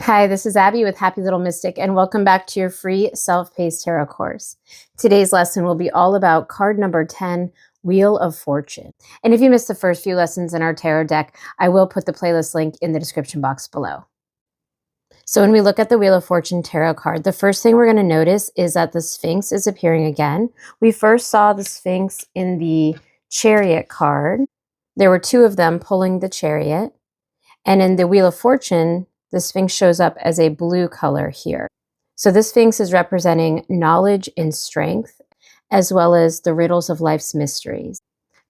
Hi, this is Abby with Happy Little Mystic, and welcome back to your free self-paced tarot course. Today's lesson will be all about card number 10, Wheel of Fortune. And if you missed the first few lessons in our tarot deck, I will put the playlist link in the description box below. So when we look at the Wheel of Fortune tarot card, the first thing we're going to notice is that the Sphinx is appearing again. We first saw the Sphinx in the Chariot card. There were two of them pulling the chariot. And in the Wheel of Fortune, the Sphinx shows up as a blue color here. So this Sphinx is representing knowledge and strength, as well as the riddles of life's mysteries.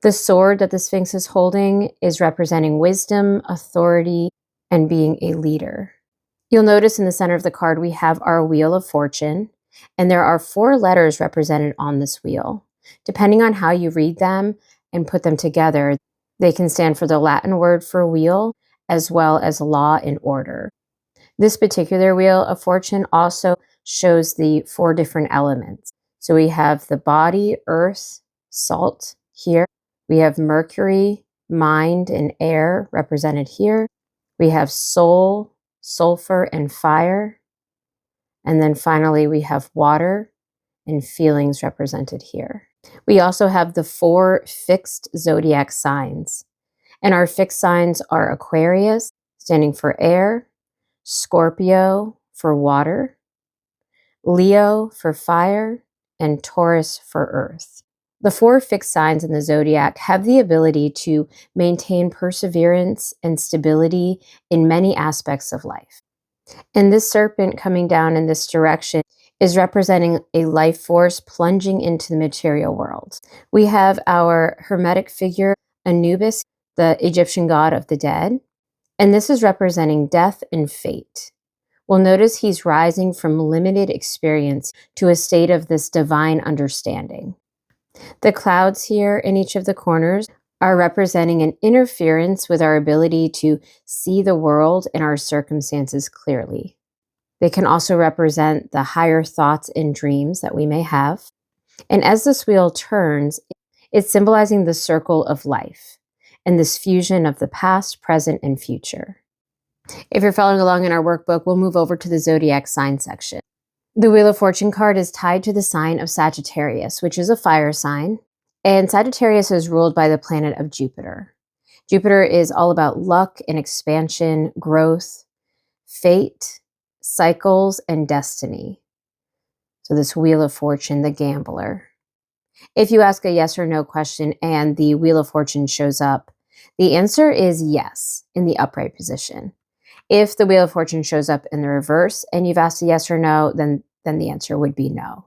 The sword that the Sphinx is holding is representing wisdom, authority, and being a leader. You'll notice in the center of the card, we have our Wheel of Fortune, and there are 4 letters represented on this wheel. Depending on how you read them and put them together, they can stand for the Latin word for wheel, as well as law and order. This particular Wheel of Fortune also shows the 4 different elements. So we have the body, earth, salt here. We have Mercury, mind, and air represented here. We have soul, sulfur, and fire. And then finally, we have water and feelings represented here. We also have the 4 fixed zodiac signs. And our fixed signs are Aquarius, standing for air, Scorpio for water, Leo for fire, and Taurus for earth. The 4 fixed signs in the zodiac have the ability to maintain perseverance and stability in many aspects of life. And this serpent coming down in this direction is representing a life force plunging into the material world. We have our hermetic figure, Anubis, the Egyptian god of the dead, and this is representing death and fate. We'll notice he's rising from limited experience to a state of this divine understanding. The clouds here in each of the corners are representing an interference with our ability to see the world and our circumstances clearly. They can also represent the higher thoughts and dreams that we may have. And as this wheel turns, it's symbolizing the circle of life and this fusion of the past, present, and future. If you're following along in our workbook, we'll move over to the zodiac sign section. The Wheel of Fortune card is tied to the sign of Sagittarius, which is a fire sign, and Sagittarius is ruled by the planet of Jupiter. Jupiter is all about luck and expansion, growth, fate, cycles, and destiny. So this Wheel of Fortune, the gambler. If you ask a yes or no question and the Wheel of Fortune shows up, the answer is yes in the upright position. If the Wheel of Fortune shows up in the reverse and you've asked a yes or no, then the answer would be no.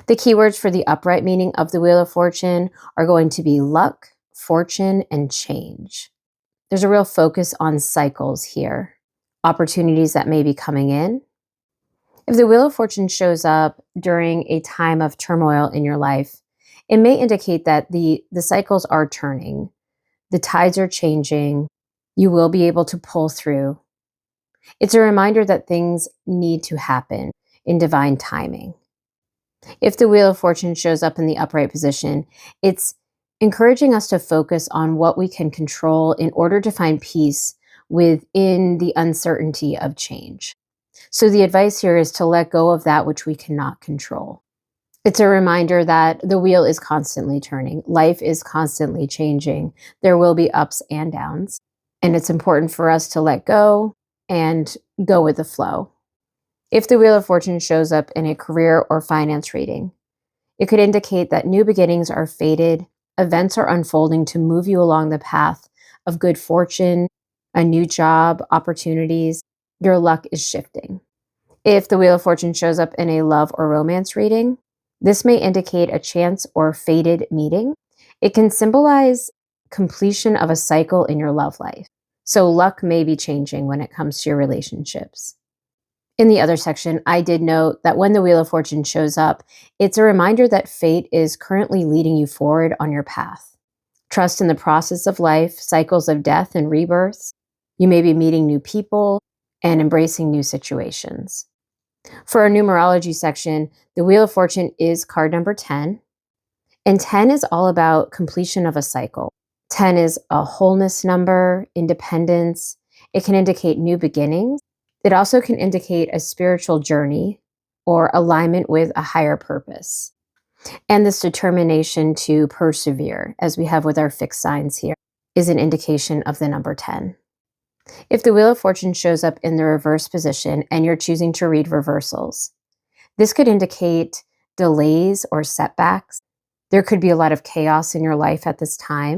The keywords for the upright meaning of the Wheel of Fortune are going to be luck, fortune, and change. There's a real focus on cycles here, opportunities that may be coming in. If the Wheel of Fortune shows up during a time of turmoil in your life, it may indicate that the cycles are turning, the tides are changing, you will be able to pull through. It's a reminder that things need to happen in divine timing. If the Wheel of Fortune shows up in the upright position, it's encouraging us to focus on what we can control in order to find peace within the uncertainty of change. So the advice here is to let go of that which we cannot control. It's a reminder that the wheel is constantly turning. Life is constantly changing. There will be ups and downs. And it's important for us to let go and go with the flow. If the Wheel of Fortune shows up in a career or finance reading, it could indicate that new beginnings are fated, events are unfolding to move you along the path of good fortune, a new job, opportunities. Your luck is shifting. If the Wheel of Fortune shows up in a love or romance reading, this may indicate a chance or fated meeting. It can symbolize completion of a cycle in your love life. So luck may be changing when it comes to your relationships. In the other section, I did note that when the Wheel of Fortune shows up, it's a reminder that fate is currently leading you forward on your path. Trust in the process of life, cycles of death and rebirths. You may be meeting new people and embracing new situations. For our numerology section, the Wheel of Fortune is card number 10. And 10 is all about completion of a cycle. 10 is a wholeness number, independence. It can indicate new beginnings. It also can indicate a spiritual journey or alignment with a higher purpose. And this determination to persevere, as we have with our fixed signs here, is an indication of the number 10. If the Wheel of Fortune shows up in the reverse position and you're choosing to read reversals, this could indicate delays or setbacks. There could be a lot of chaos in your life at this time.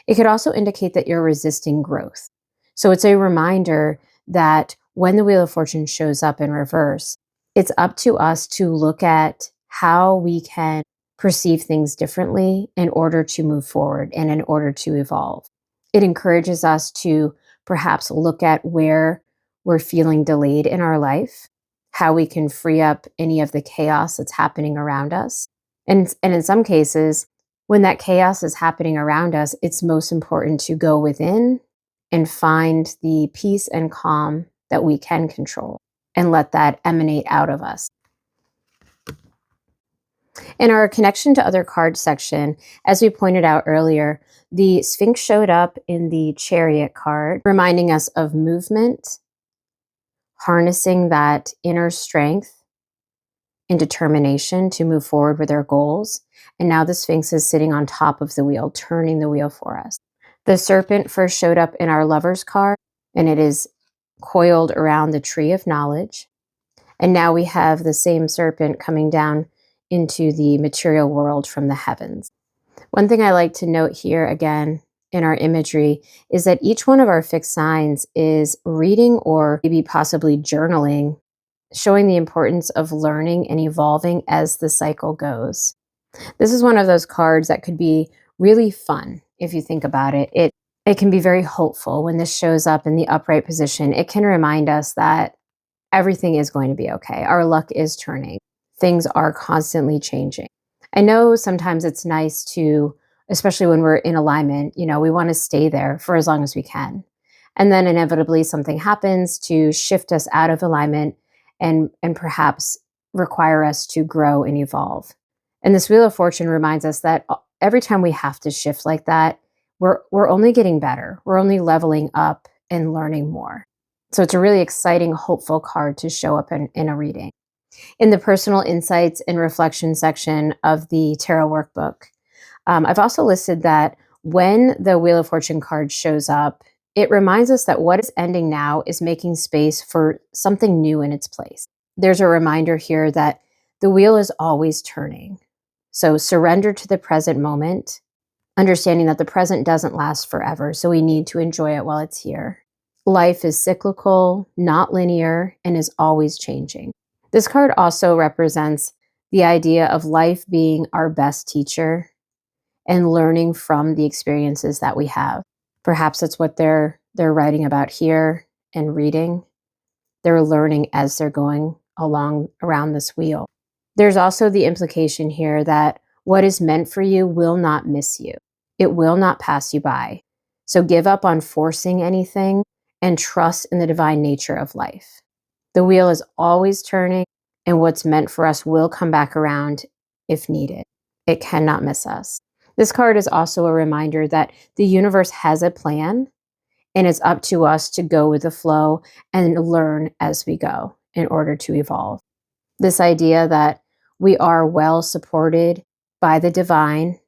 It could also indicate that you're resisting growth. So it's a reminder that when the Wheel of Fortune shows up in reverse, it's up to us to look at how we can perceive things differently in order to move forward and in order to evolve. It encourages us to perhaps look at where we're feeling delayed in our life, how we can free up any of the chaos that's happening around us. And in some cases, when that chaos is happening around us, it's most important to go within and find the peace and calm that we can control and let that emanate out of us. In our connection to other cards section, as we pointed out earlier, the Sphinx showed up in the Chariot card, reminding us of movement, harnessing that inner strength and determination to move forward with our goals. And now the Sphinx is sitting on top of the wheel, turning the wheel for us. The Serpent first showed up in our Lovers card, and it is coiled around the tree of knowledge. And now we have the same serpent coming down into the material world from the heavens. One thing I like to note here again in our imagery is that each one of our fixed signs is reading or maybe possibly journaling, showing the importance of learning and evolving as the cycle goes. This is one of those cards that could be really fun if you think about it. It can be very hopeful when this shows up in the upright position. It can remind us that everything is going to be okay. Our luck is turning. Things are constantly changing. I know sometimes it's nice to, especially when we're in alignment, we want to stay there for as long as we can. And then inevitably something happens to shift us out of alignment and perhaps require us to grow and evolve. And this Wheel of Fortune reminds us that every time we have to shift like that, we're only getting better. We're only leveling up and learning more. So it's a really exciting, hopeful card to show up in a reading. In the personal insights and reflection section of the tarot workbook, I've also listed that when the Wheel of Fortune card shows up, it reminds us that what is ending now is making space for something new in its place. There's a reminder here that the wheel is always turning. So surrender to the present moment, understanding that the present doesn't last forever, so we need to enjoy it while it's here. Life is cyclical, not linear, and is always changing. This card also represents the idea of life being our best teacher and learning from the experiences that we have. Perhaps that's what they're writing about here and reading. They're learning as they're going along around this wheel. There's also the implication here that what is meant for you will not miss you. It will not pass you by. So give up on forcing anything and trust in the divine nature of life. The wheel is always turning, and what's meant for us will come back around if needed. It cannot miss us. This card is also a reminder that the universe has a plan, and it's up to us to go with the flow and learn as we go in order to evolve. This idea that we are well supported by the divine,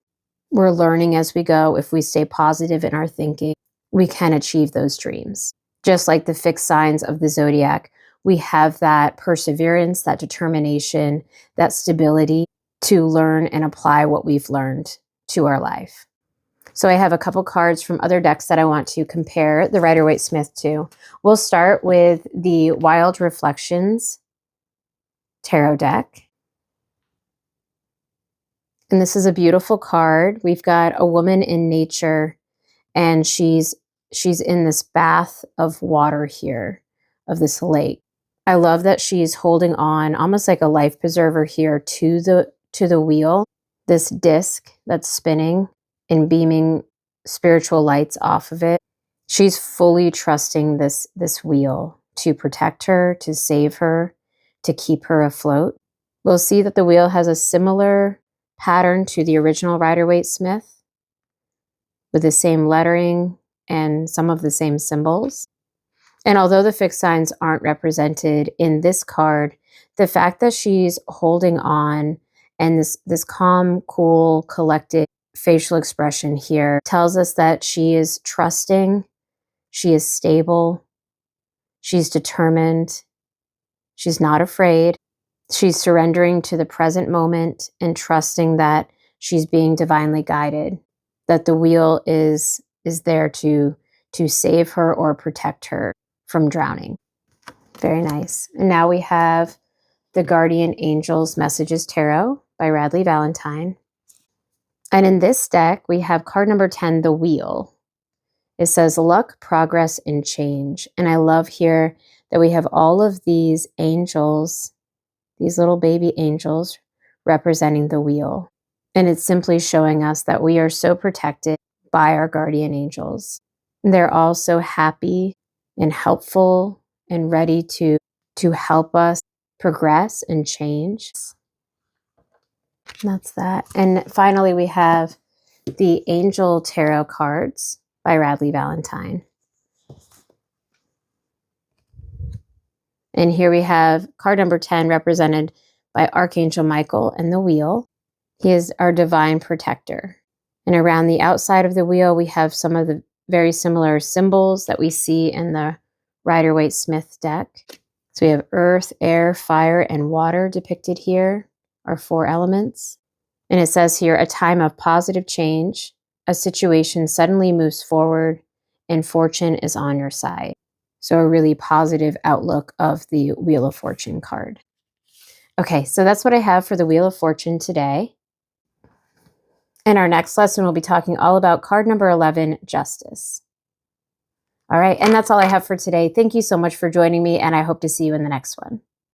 we're learning as we go. If we stay positive in our thinking, we can achieve those dreams. Just like the fixed signs of the Zodiac, we have that perseverance, that determination, that stability to learn and apply what we've learned to our life. So I have a couple cards from other decks that I want to compare the Rider-Waite-Smith to. We'll start with the Wild Reflections tarot deck. And this is a beautiful card. We've got a woman in nature, and she's in this bath of water here, of this lake. I love that she's holding on almost like a life preserver here to the wheel, this disc that's spinning and beaming spiritual lights off of it. She's fully trusting this wheel to protect her, to save her, to keep her afloat. We'll see that the wheel has a similar pattern to the original Rider-Waite-Smith with the same lettering and some of the same symbols. And although the fixed signs aren't represented in this card, the fact that she's holding on and this calm, cool, collected facial expression here tells us that she is trusting, she is stable, she's determined, she's not afraid, she's surrendering to the present moment and trusting that she's being divinely guided, that the wheel is there to save her or protect her from drowning. Very nice. And now we have the Guardian Angels Messages Tarot by Radley Valentine. And in this deck, we have card number 10, the Wheel. It says luck, progress, and change. And I love here that we have all of these angels, these little baby angels representing the wheel. And it's simply showing us that we are so protected by our guardian angels. They're all so happy and helpful and ready to help us progress and change. And that's that. And finally, we have the Angel Tarot cards by Radley Valentine. And here we have card number 10 represented by Archangel Michael and the wheel. He is our divine protector. And around the outside of the wheel, we have some of the very similar symbols that we see in the Rider-Waite-Smith deck. So we have earth, air, fire, and water depicted here, our 4 elements. And it says here, a time of positive change, a situation suddenly moves forward, and fortune is on your side. So a really positive outlook of the Wheel of Fortune card. Okay, so that's what I have for the Wheel of Fortune today. In our next lesson, we'll be talking all about card number 11, Justice. All right, and that's all I have for today. Thank you so much for joining me, and I hope to see you in the next one.